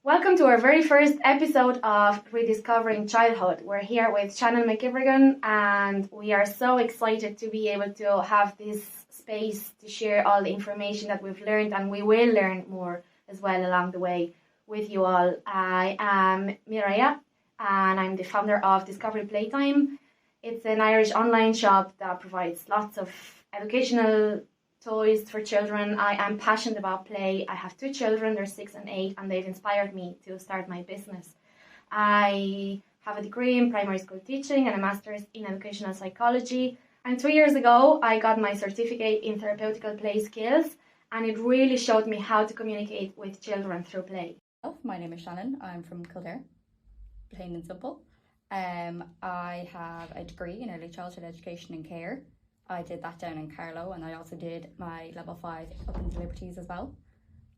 Welcome to our very first episode of Rediscovering Childhood. We're here with Shannon McIvergan and we are so excited to be able to have this space to share all the information that we've learned, and we will learn more as well along the way with you all. I am Mireia and I'm the founder of Discovery Playtime. It's an Irish online shop that provides lots of educational toys for children. I am passionate about play. I have two children, they're 6 and 8, and they've inspired me to start my business. I have a degree in primary school teaching and a master's in educational psychology. And 2 years ago, I got my certificate in therapeutical play skills, and it really showed me how to communicate with children through play. My name is Shannon. I'm from Kildare, plain and simple. I have a degree in early childhood education and care. I did that down in Carlow, and I also did my level 5 up in the Liberties as well.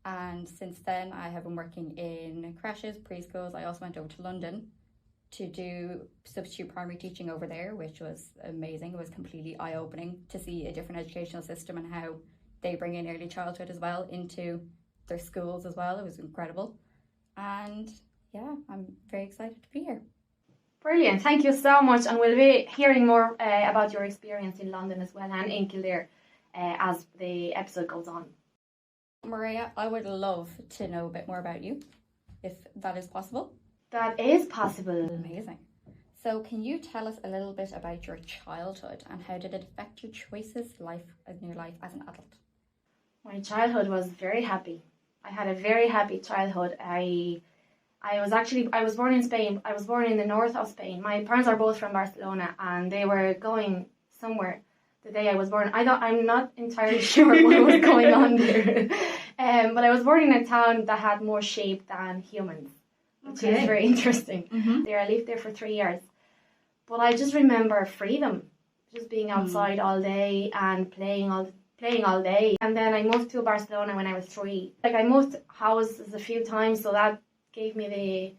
And since then I have been working in creches, preschools. I also went over to London to do substitute primary teaching over there, which was amazing. It was completely eye-opening to see a different educational system and how they bring in early childhood as well into their schools as well. It was incredible. And yeah, I'm very excited to be here. Brilliant, thank you so much, and we'll be hearing more about your experience in London as well and in Kildare as the episode goes on. Mireia, I would love to know a bit more about you, if that is possible. That is possible. Amazing. So can you tell us a little bit about your childhood and how did it affect your choices in your life as an adult? My childhood was very happy. I had a very happy childhood. I was born in Spain. I was born in the north of Spain. My parents are both from Barcelona, and they were going somewhere the day I was born. I'm not entirely sure what was going on there. But I was born in a town that had more sheep than humans, which is very interesting. Mm-hmm. There, I lived there for 3 years. But I just remember freedom, just being outside all day and playing all day. And then I moved to Barcelona when I was 3. I moved houses a few times, so that gave me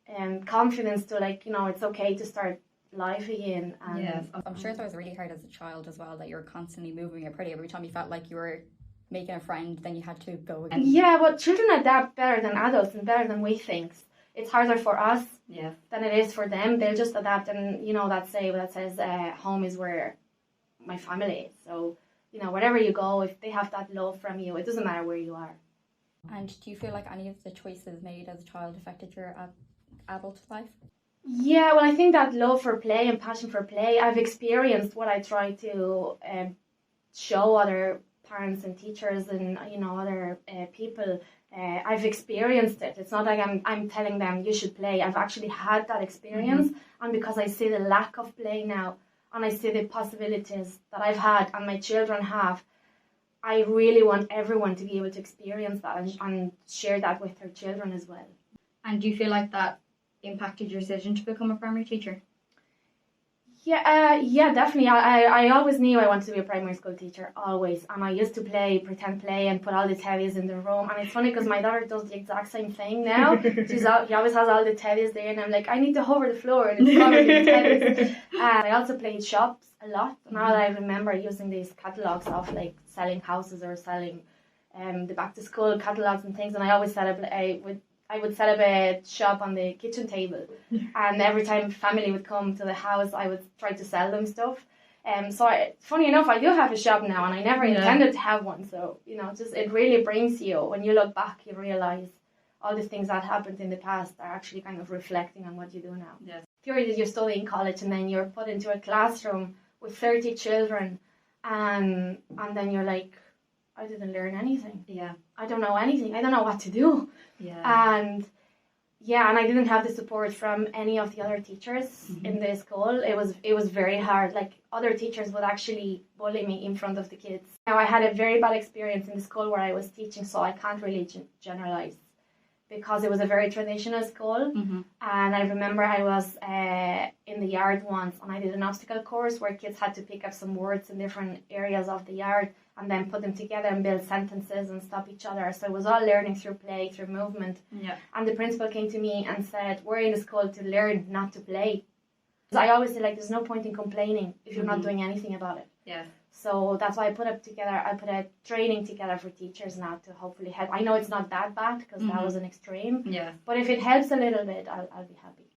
the confidence to it's okay to start life again. And yes, I'm sure that was really hard as a child as well, that you were constantly moving your pretty. Every time you felt like you were making a friend, then you had to go again. Yeah, but children adapt better than adults and better than we think. It's harder for us than it is for them. They'll just adapt, and that says home is where my family is. So wherever you go, if they have that love from you, it doesn't matter where you are. And do you feel like any of the choices made as a child affected your adult life? Yeah, well, I think that love for play and passion for play, I've experienced what I try to show other parents and teachers and other people. I've experienced it. It's not like I'm telling them you should play. I've actually had that experience, and because I see the lack of play now, and I see the possibilities that I've had and my children have, I really want everyone to be able to experience that and share that with their children as well. And do you feel like that impacted your decision to become a primary teacher? Yeah, definitely. I always knew I wanted to be a primary school teacher, always. And I used to pretend play and put all the teddies in the room. And it's funny because my daughter does the exact same thing now. She always has all the teddies there, and I'm like, I need to hover the floor and it's covered in teddies. And I also played shops a lot. Now that I remember using these catalogues of selling houses or selling the back to school catalogues and things, and I always I would set up a shop on the kitchen table, and every time family would come to the house, I would try to sell them stuff. Funny enough, I do have a shop now, and I never intended to have one. So it really brings you, when you look back, you realise all the things that happened in the past are actually kind of reflecting on what you do now. Yes. Theory that you're studying college, and then you're put into a classroom with 30 children, and then you're like, I didn't learn anything. Yeah. I don't know anything. I don't know what to do. Yeah. And I didn't have the support from any of the other teachers in the school. It was very hard. Other teachers would actually bully me in front of the kids. Now, I had a very bad experience in the school where I was teaching, so I can't really generalize, because it was a very traditional school. And I remember I was in the yard once, and I did an obstacle course where kids had to pick up some words in different areas of the yard and then put them together and build sentences and stop each other. So it was all learning through play, through movement. Yeah. And the principal came to me and said, we're in the school to learn, not to play. I always say, there's no point in complaining if you're not doing anything about it. Yes. So that's why I put a training together for teachers now to hopefully help. I know it's not that bad because that was an extreme. Yeah. But if it helps a little bit, I'll be happy.